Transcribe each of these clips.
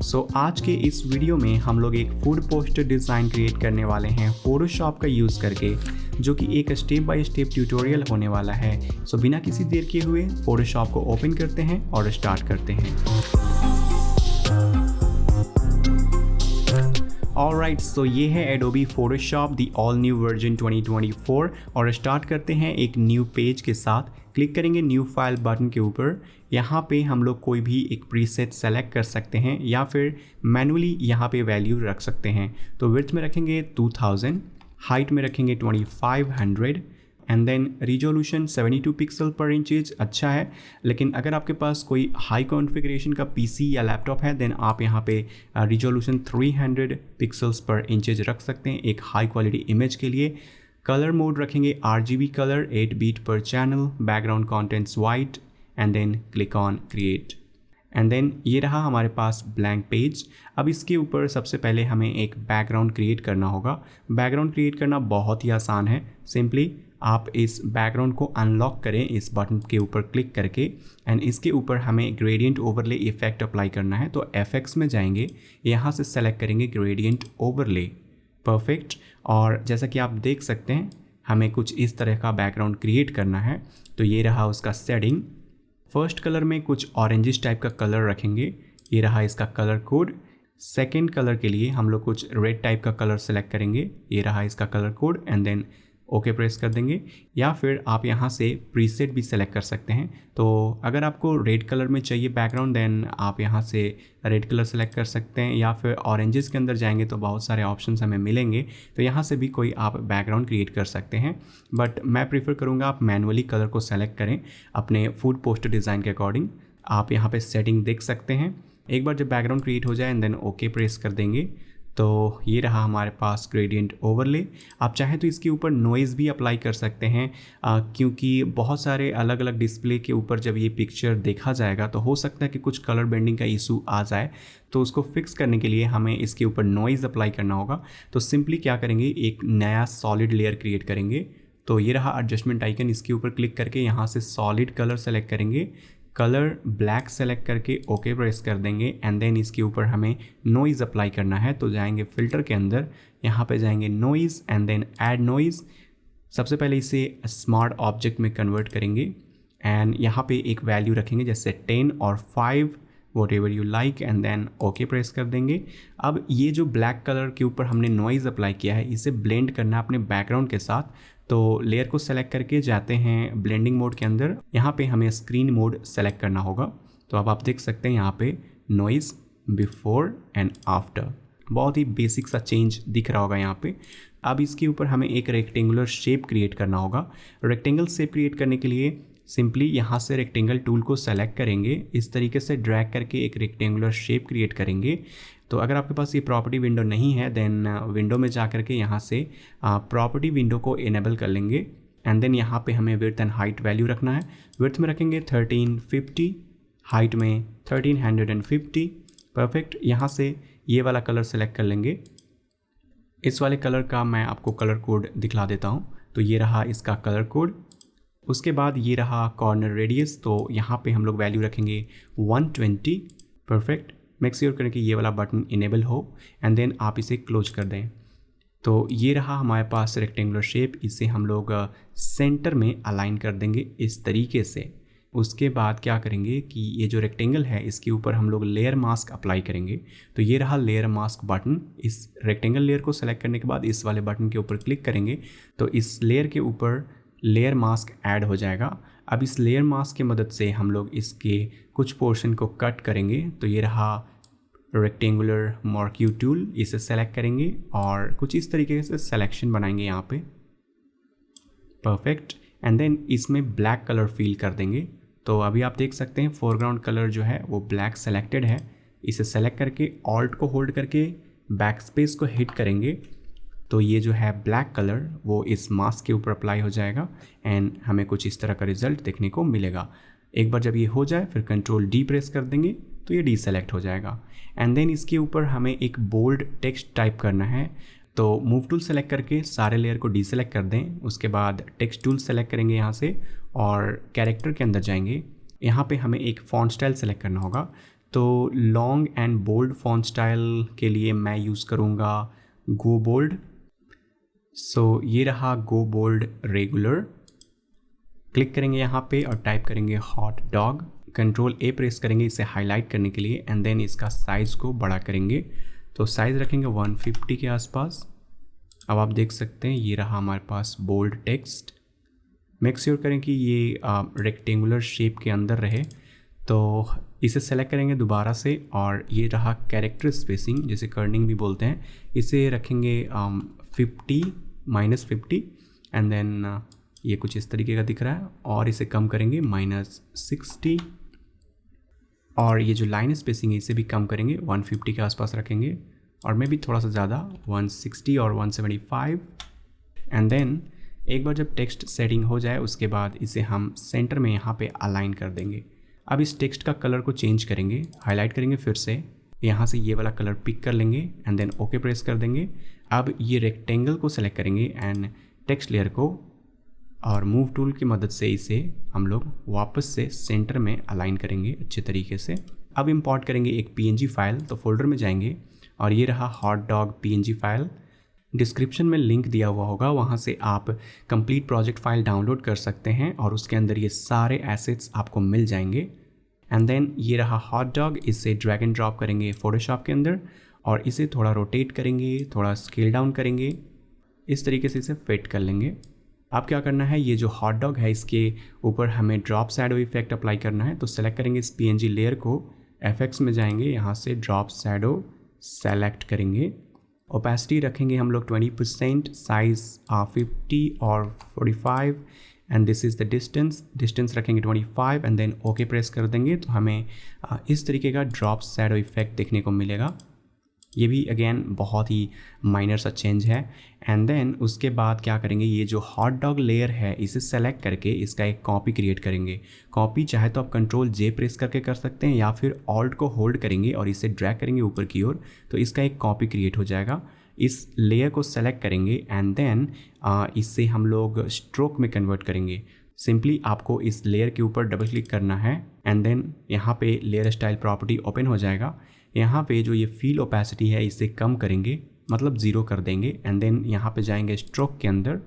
आज के इस वीडियो में हम लोग एक फूड पोस्टर डिज़ाइन क्रिएट करने वाले हैं फोटोशॉप का यूज़ करके, जो कि एक स्टेप बाय स्टेप ट्यूटोरियल होने वाला है। बिना किसी देर किए हुए फोटोशॉप को ओपन करते हैं और स्टार्ट करते हैं। ऑलराइट, ये है Adobe Photoshop the all new version 2024 और स्टार्ट करते हैं एक न्यू पेज के साथ। क्लिक करेंगे न्यू फाइल बटन के ऊपर। यहाँ पे हम लोग कोई भी एक प्रीसेट सेलेक्ट कर सकते हैं या फिर मैनुअली यहाँ पे वैल्यू रख सकते हैं। तो विड्थ में रखेंगे 2000, हाइट में रखेंगे 2500 एंड देन रिजोल्यूशन 72 पिक्सल पर इंचेज अच्छा है। लेकिन अगर आपके पास कोई हाई कॉन्फ़िगरेशन का पीसी या लैपटॉप है देन आप यहाँ पे रिजोल्यूशन 300 पिक्सल्स पर इंचेज रख सकते हैं एक हाई क्वालिटी इमेज के लिए। कलर मोड रखेंगे RGB colour 8 bit per channel, background contents white and then click on create and then ये रहा हमारे पास ब्लैंक पेज। अब इसके ऊपर सबसे पहले हमें एक बैकग्राउंड क्रिएट करना होगा। बैकग्राउंड क्रिएट करना बहुत ही आसान है। सिंपली आप इस बैकग्राउंड को अनलॉक करें इस बटन के ऊपर क्लिक करके एंड इसके ऊपर हमें ग्रेडियंट ओवरले इफेक्ट अप्लाई करना है। तो FX में जाएंगे, यहाँ से सेलेक्ट करेंगे ग्रेडियंट ओवरले, परफेक्ट। और जैसा कि आप देख सकते हैं हमें कुछ इस तरह का बैकग्राउंड क्रिएट करना है। तो ये रहा उसका सेटिंग। फर्स्ट कलर में कुछ ऑरेंजिश टाइप का कलर रखेंगे, ये रहा इसका कलर कोड। सेकेंड कलर के लिए हम लोग कुछ रेड टाइप का कलर सेलेक्ट करेंगे, ये रहा इसका colour code and then okay press कर देंगे। या फिर आप यहाँ से प्रीसेट भी सेलेक्ट कर सकते हैं। तो अगर आपको रेड कलर में चाहिए बैकग्राउंड देन आप यहाँ से रेड कलर सेलेक्ट कर सकते हैं, या फिर ऑरेंजेस के अंदर जाएंगे तो बहुत सारे ऑप्शंस हमें मिलेंगे। तो यहाँ से भी कोई आप बैकग्राउंड क्रिएट कर सकते हैं, बट मैं प्रीफर करूँगा आप मैनुअली कलर को सेलेक्ट करें अपने फूड पोस्टर डिज़ाइन के अकॉर्डिंग। आप यहाँ पर सेटिंग देख सकते हैं। एक बार जब बैकग्राउंड क्रिएट हो जाए एंड देन ओके प्रेस कर देंगे तो ये रहा हमारे पास ग्रेडियंट ओवरले। आप चाहें तो इसके ऊपर नॉइज़ भी अप्लाई कर सकते हैं, क्योंकि बहुत सारे अलग अलग डिस्प्ले के ऊपर जब ये पिक्चर देखा जाएगा तो हो सकता है कि कुछ कलर बेंडिंग का इशू आ जाए। तो उसको फिक्स करने के लिए हमें इसके ऊपर नॉइज़ अप्लाई करना होगा। तो सिंपली क्या करेंगे, एक नया सॉलिड लेयर क्रिएट करेंगे। तो ये रहा एडजस्टमेंट आइकन, इसके ऊपर क्लिक करके यहाँ से सॉलिड कलर सेलेक्ट करेंगे, कलर ब्लैक सेलेक्ट करके ओके प्रेस कर देंगे एंड देन इसके ऊपर हमें नॉइज़ अप्लाई करना है। तो जाएंगे फ़िल्टर के अंदर, यहाँ पे जाएंगे noise and then add noise. सबसे पहले इसे स्मार्ट ऑब्जेक्ट में कन्वर्ट करेंगे एंड यहाँ पे एक वैल्यू रखेंगे जैसे 10 और 5 whatever you like and then okay press कर देंगे। अब ये जो ब्लैक कलर के ऊपर हमने नॉइज़ अप्लाई किया है इसे ब्लेंड करना है अपने बैकग्राउंड के साथ। तो लेयर को सेलेक्ट करके जाते हैं ब्लेंडिंग मोड के अंदर, यहाँ पे हमें स्क्रीन मोड सेलेक्ट करना होगा। तो अब आप देख सकते हैं यहाँ पे नॉइज़ बिफोर एंड आफ्टर, बहुत ही बेसिक सा चेंज दिख रहा होगा यहाँ पे। अब इसके ऊपर हमें एक रेक्टेंगुलर शेप क्रिएट करना होगा। रेक्टेंगल शेप क्रिएट करने के लिए सिंपली यहाँ से रेक्टेंगल टूल को सेलेक्ट करेंगे, इस तरीके से ड्रैग करके एक रेक्टेंगुलर शेप क्रिएट करेंगे। तो अगर आपके पास ये प्रॉपर्टी विंडो नहीं है देन विंडो में जा करके यहाँ से प्रॉपर्टी विंडो को इनेबल कर लेंगे एंड देन यहाँ पे हमें विड्थ एंड हाइट वैल्यू रखना है। विड्थ में रखेंगे 1350, हाइट में 1350, परफेक्ट। यहाँ से ये वाला कलर सेलेक्ट कर लेंगे। इस वाले कलर का मैं आपको कलर कोड दिखला देता हूँ। तो ये रहा इसका कलर कोड। उसके बाद ये रहा कॉर्नर रेडियस, तो यहाँ पे हम लोग वैल्यू रखेंगे 120, परफेक्ट। मेक श्योर करें कि ये वाला बटन इनेबल हो एंड देन आप इसे क्लोज कर दें। तो ये रहा हमारे पास रेक्टेंगुलर शेप, इसे हम लोग सेंटर में अलाइन कर देंगे इस तरीके से। उसके बाद क्या करेंगे कि ये जो रेक्टेंगल है इसके ऊपर हम लोग लेयर मास्क अप्लाई करेंगे। तो ये रहा लेयर मास्क बटन। इस रेक्टेंगल लेयर को सेलेक्ट करने के बाद इस वाले बटन के ऊपर क्लिक करेंगे तो इस लेयर के ऊपर लेयर मास्क ऐड हो जाएगा। अब इस लेयर मास्क की मदद से हम लोग इसके कुछ पोर्शन को कट करेंगे। तो ये रहा रेक्टेंगुलर मार्क्यू टूल, इसे सेलेक्ट करेंगे और कुछ इस तरीके से सिलेक्शन बनाएंगे यहाँ पे, परफेक्ट। एंड देन इसमें ब्लैक कलर फिल कर देंगे। तो अभी आप देख सकते हैं फोरग्राउंड कलर जो है वो ब्लैक सेलेक्टेड है। इसे सेलेक्ट करके ऑल्ट को होल्ड करके बैक स्पेस को हिट करेंगे तो ये जो है ब्लैक कलर वो इस मास्क के ऊपर अप्लाई हो जाएगा एंड हमें कुछ इस तरह का रिजल्ट देखने को मिलेगा। एक बार जब ये हो जाए फिर कंट्रोल डी प्रेस कर देंगे तो ये डीसेलेक्ट हो जाएगा एंड देन इसके ऊपर हमें एक बोल्ड टेक्स्ट टाइप करना है। तो मूव टूल सेलेक्ट करके सारे लेयर को डीसेलेक्ट कर दें। उसके बाद टेक्स्ट टूल सेलेक्ट करेंगे यहाँ से और कैरेक्टर के अंदर जाएंगे। यहाँ पे हमें एक फॉन्ट स्टाइल सेलेक्ट करना होगा। तो long and bold font style के लिए मैं यूज़ करूँगा गो बोल्ड। सो ये रहा गो बोल्ड रेगुलर। क्लिक करेंगे यहाँ पे और टाइप करेंगे हॉट डॉग। कंट्रोल ए प्रेस करेंगे इसे हाईलाइट करने के लिए एंड देन इसका साइज़ को बड़ा करेंगे। तो साइज़ रखेंगे 150 के आसपास। अब आप देख सकते हैं ये रहा हमारे पास बोल्ड टेक्स्ट। मेक श्योर करें कि ये रेक्टेंगुलर शेप के अंदर रहे। तो इसे सेलेक्ट करेंगे दोबारा से और ये रहा कैरेक्टर स्पेसिंग, जिसे कर्निंग भी बोलते हैं, इसे रखेंगे 50 एंड देन ये कुछ इस तरीके का दिख रहा है और इसे कम करेंगे -60 और ये जो लाइन स्पेसिंग है इसे भी कम करेंगे 150 के आसपास रखेंगे और मैं भी थोड़ा सा ज़्यादा 160 और 175 एंड देन एक बार जब टेक्स्ट सेटिंग हो जाए उसके बाद इसे हम सेंटर में यहाँ पे अलाइन कर देंगे। अब इस टेक्स्ट का कलर को चेंज करेंगे, हाईलाइट करेंगे, फिर से यहाँ से ये वाला कलर पिक कर लेंगे एंड देन ओके प्रेस कर देंगे। अब ये रेक्टेंगल को सेलेक्ट करेंगे एंड टेक्स्ट लेयर को और मूव टूल की मदद से इसे हम लोग वापस से सेंटर में अलाइन करेंगे अच्छे तरीके से। अब इंपोर्ट करेंगे एक PNG फाइल। तो फोल्डर में जाएंगे और ये रहा hot dog PNG file. Description में लिंक दिया हुआ होगा, वहाँ से आप कंप्लीट प्रोजेक्ट फाइल डाउनलोड कर सकते हैं और उसके अंदर ये सारे एसेट्स आपको मिल जाएंगे। एंड देन ये रहा हॉट डॉग, इसे ड्रैग एंड ड्रॉप करेंगे फोटोशॉप के अंदर और इसे थोड़ा रोटेट करेंगे, थोड़ा स्केल डाउन करेंगे, इस तरीके से इसे फिट कर लेंगे। अब क्या करना है, ये जो हॉट डॉग है इसके ऊपर हमें ड्रॉप शैडो इफेक्ट अप्लाई करना है। तो सेलेक्ट करेंगे इस PNG लेयर को, FX में जाएंगे, यहाँ से ड्रॉप शैडो सेलेक्ट करेंगे, ओपेसिटी रखेंगे हम लोग 20%, साइज 50 और 45 and this is the distance रखेंगे 25 एंड देन ओके प्रेस कर देंगे। तो हमें इस तरीके का ड्रॉप शैडो इफेक्ट देखने को मिलेगा। ये भी अगेन बहुत ही माइनर सा चेंज है। एंड देन उसके बाद क्या करेंगे, ये जो हॉट डॉग लेयर है इसे सेलेक्ट करके इसका एक कॉपी क्रिएट करेंगे। कॉपी चाहे तो आप कंट्रोल J प्रेस करके कर सकते हैं या फिर ऑल्ट को होल्ड करेंगे और इसे ड्रैग करेंगे ऊपर की ओर, तो इसका एक कॉपी क्रिएट हो जाएगा। इस लेयर को सेलेक्ट करेंगे एंड देन इससे हम लोग स्ट्रोक में कन्वर्ट करेंगे। सिंपली आपको इस लेयर के ऊपर डबल क्लिक करना है एंड देन यहाँ पे लेयर स्टाइल प्रॉपर्टी ओपन हो जाएगा। यहाँ पे जो ये फील ओपेसिटी है इसे कम करेंगे, मतलब 0 कर देंगे एंड देन यहाँ पे जाएंगे स्ट्रोक के अंदर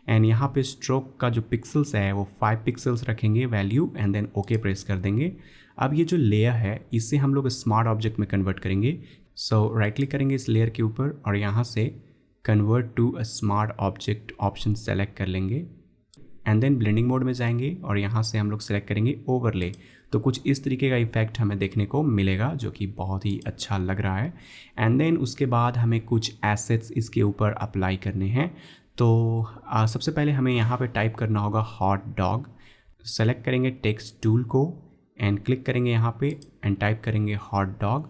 एंड यहाँ पे स्ट्रोक का जो पिक्सल्स है वो 5 पिक्सल्स रखेंगे value and then okay press कर देंगे। अब ये जो लेयर है इसे हम लोग स्मार्ट ऑब्जेक्ट में कन्वर्ट करेंगे। सो राइट क्लिक करेंगे इस लेयर के ऊपर और यहाँ से convert to a smart object option select कर लेंगे एंड देन ब्लेंडिंग मोड में जाएंगे और यहाँ से हम लोग सेलेक्ट करेंगे ओवरले। तो कुछ इस तरीके का इफेक्ट हमें देखने को मिलेगा जो कि बहुत ही अच्छा लग रहा है। एंड देन उसके बाद हमें कुछ एसेट्स इसके ऊपर अप्लाई करने हैं। तो सबसे पहले हमें यहाँ पे टाइप करना होगा हॉट डॉग। सेलेक्ट करेंगे टेक्स्ट टूल को एंड क्लिक करेंगे यहाँ पे एंड टाइप करेंगे hot dog.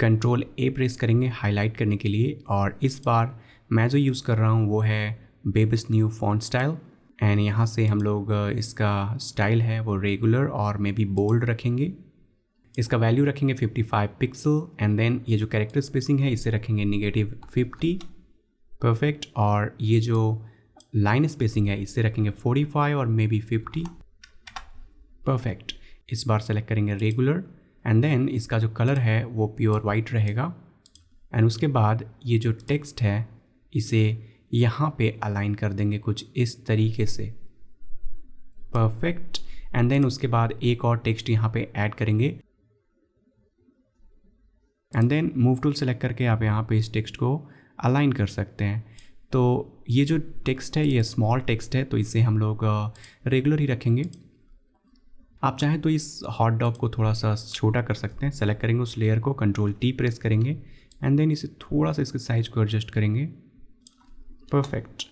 Control A press करेंगे हाईलाइट करने के लिए और इस बार मैं जो यूज़ कर रहा हूँ वो है Babis new font style and यहाँ से हम लोग इसका स्टाइल है वो रेगुलर और मे बी बोल्ड रखेंगे। इसका वैल्यू रखेंगे 55 पिक्सल एंड देन ये जो कैरेक्टर स्पेसिंग है इसे रखेंगे -50 परफेक्ट और ये जो लाइन स्पेसिंग है इसे रखेंगे 45 और मे बी 50 परफेक्ट। इस बार सेलेक्ट करेंगे रेगुलर एंड देन इसका जो कलर है वो प्योर वाइट रहेगा एंड उसके बाद ये जो टेक्स्ट है इसे यहाँ पे अलाइन कर देंगे कुछ इस तरीके से परफेक्ट। एंड देन उसके बाद एक और टेक्स्ट यहाँ पे ऐड करेंगे and then move tool select करके आप यहाँ पे इस टेक्स्ट को अलाइन कर सकते हैं। तो ये जो टेक्स्ट है ये स्मॉल टेक्स्ट है तो इसे हम लोग रेगुलर ही रखेंगे। आप चाहें तो इस हॉट डॉग को थोड़ा सा छोटा कर सकते हैं। सेलेक्ट करेंगे उस लेयर को, कंट्रोल T प्रेस करेंगे एंड देन इसे थोड़ा सा इसके साइज को एडजस्ट करेंगे परफेक्ट।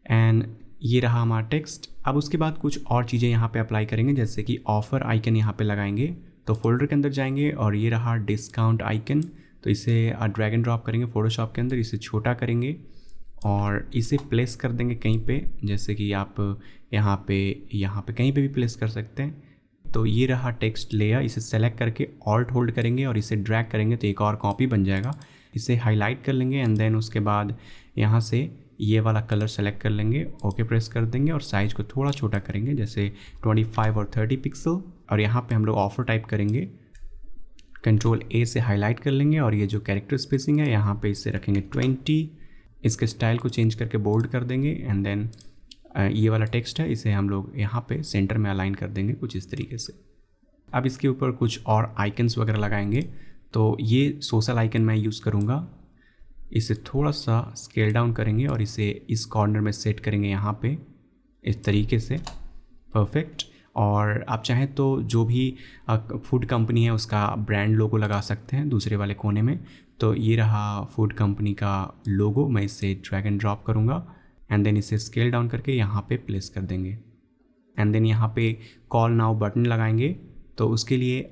एंड ये रहा हमारा टेक्स्ट। अब उसके बाद कुछ और चीज़ें यहाँ पे अप्लाई करेंगे जैसे कि ऑफ़र आइकन यहाँ पे लगाएंगे। तो फोल्डर के अंदर जाएंगे और ये रहा डिस्काउंट आइकन, तो इसे ड्रैग एंड ड्रॉप करेंगे फोटोशॉप के अंदर, इसे छोटा करेंगे और इसे प्लेस कर देंगे कहीं पे, जैसे कि आप यहाँ पे कहीं पे भी प्लेस कर सकते हैं। तो ये रहा टेक्स्ट लेयर, इसे सेलेक्ट करके ऑल्ट होल्ड करेंगे और इसे ड्रैग करेंगे तो एक और कॉपी बन जाएगा। इसे हाईलाइट कर लेंगे एंड देन उसके बाद यहाँ से ये वाला कलर सेलेक्ट कर लेंगे, ओके प्रेस कर देंगे और साइज़ को थोड़ा छोटा करेंगे जैसे 25 और 30 पिक्सल और यहाँ पे हम लोग ऑफर टाइप करेंगे कंट्रोल ए से हाईलाइट कर लेंगे और ये जो कैरेक्टर स्पेसिंग है यहाँ पे इसे रखेंगे 20। इसके स्टाइल को चेंज करके बोल्ड कर देंगे एंड देन ये वाला टेक्स्ट है इसे हम लोग यहाँ पे सेंटर में अलाइन कर देंगे कुछ इस तरीके से। अब इसके ऊपर कुछ और आइकन्स वगैरह लगाएंगे। तो ये सोशल आइकन मैं यूज़ करूँगा। इसे थोड़ा सा स्केल डाउन करेंगे और इसे इस कॉर्नर में सेट करेंगे यहाँ पे इस तरीके से। परफेक्ट। और आप चाहें तो जो भी फूड कंपनी है उसका ब्रांड लोगो लगा सकते हैं दूसरे वाले कोने में। तो ये रहा फूड कंपनी का लोगो। मैं इसे ड्रैग एंड ड्रॉप करूँगा एंड देन इसे स्केल डाउन करके यहाँ पे प्लेस कर देंगे एंड देन यहाँ पे कॉल नाउ बटन लगाएंगे। तो उसके लिए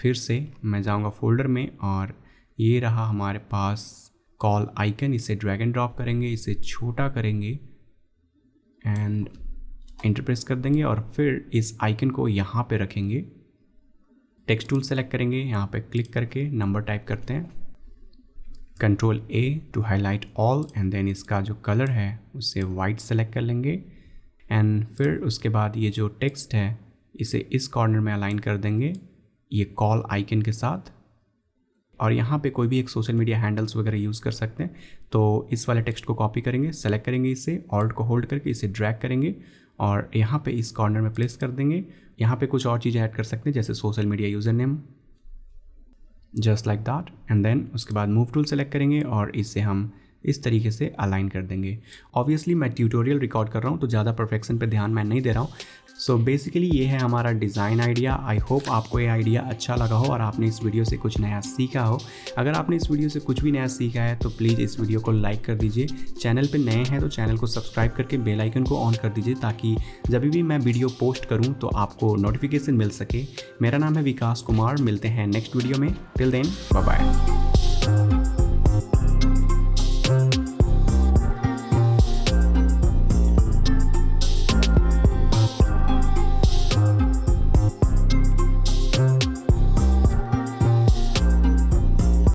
फिर से मैं जाऊँगा फोल्डर में और ये रहा हमारे पास कॉल आइकन। इसे ड्रैग एंड ड्रॉप करेंगे, इसे छोटा करेंगे एंड एंटर प्रेस कर देंगे और फिर इस आइकन को यहाँ पे रखेंगे। टेक्स्ट टूल सेलेक्ट करेंगे, यहाँ पे क्लिक करके नंबर टाइप करते हैं, control A to highlight all and then इसका जो कलर है उसे वाइट सेलेक्ट कर लेंगे एंड फिर उसके बाद ये जो टेक्स्ट है इसे इस कॉर्नर में अलाइन कर देंगे ये कॉल आइकन के साथ। और यहाँ पे कोई भी एक सोशल मीडिया हैंडल्स वगैरह यूज़ कर सकते हैं। तो इस वाले टेक्स्ट को कॉपी करेंगे, सेलेक्ट करेंगे, इसे ऑल्ट को होल्ड करके इसे ड्रैग करेंगे और यहाँ पे इस कॉर्नर में प्लेस कर देंगे। यहाँ पे कुछ और चीज़ें ऐड कर सकते हैं जैसे social media user name, just like that and then उसके बाद मूव टूल सेलेक्ट करेंगे और इसे हम इस तरीके से अलाइन कर देंगे। ऑब्वियसली मैं ट्यूटोरियल रिकॉर्ड कर रहा हूँ तो ज़्यादा परफेक्शन पे ध्यान मैं नहीं दे रहा हूँ। सो बेसिकली ये है हमारा डिज़ाइन आइडिया। आई होप आपको ये आइडिया अच्छा लगा हो और आपने इस वीडियो से कुछ नया सीखा हो। अगर आपने इस वीडियो से कुछ भी नया सीखा है तो प्लीज़ इस वीडियो को लाइक कर दीजिए। चैनल पे नए हैं तो चैनल को सब्सक्राइब करके बेल आइकन को ऑन कर दीजिए ताकि जब भी मैं वीडियो पोस्ट करूँ तो आपको नोटिफिकेशन मिल सके। मेरा नाम है विकास कुमार, मिलते हैं नेक्स्ट वीडियो में। Till then bye bye.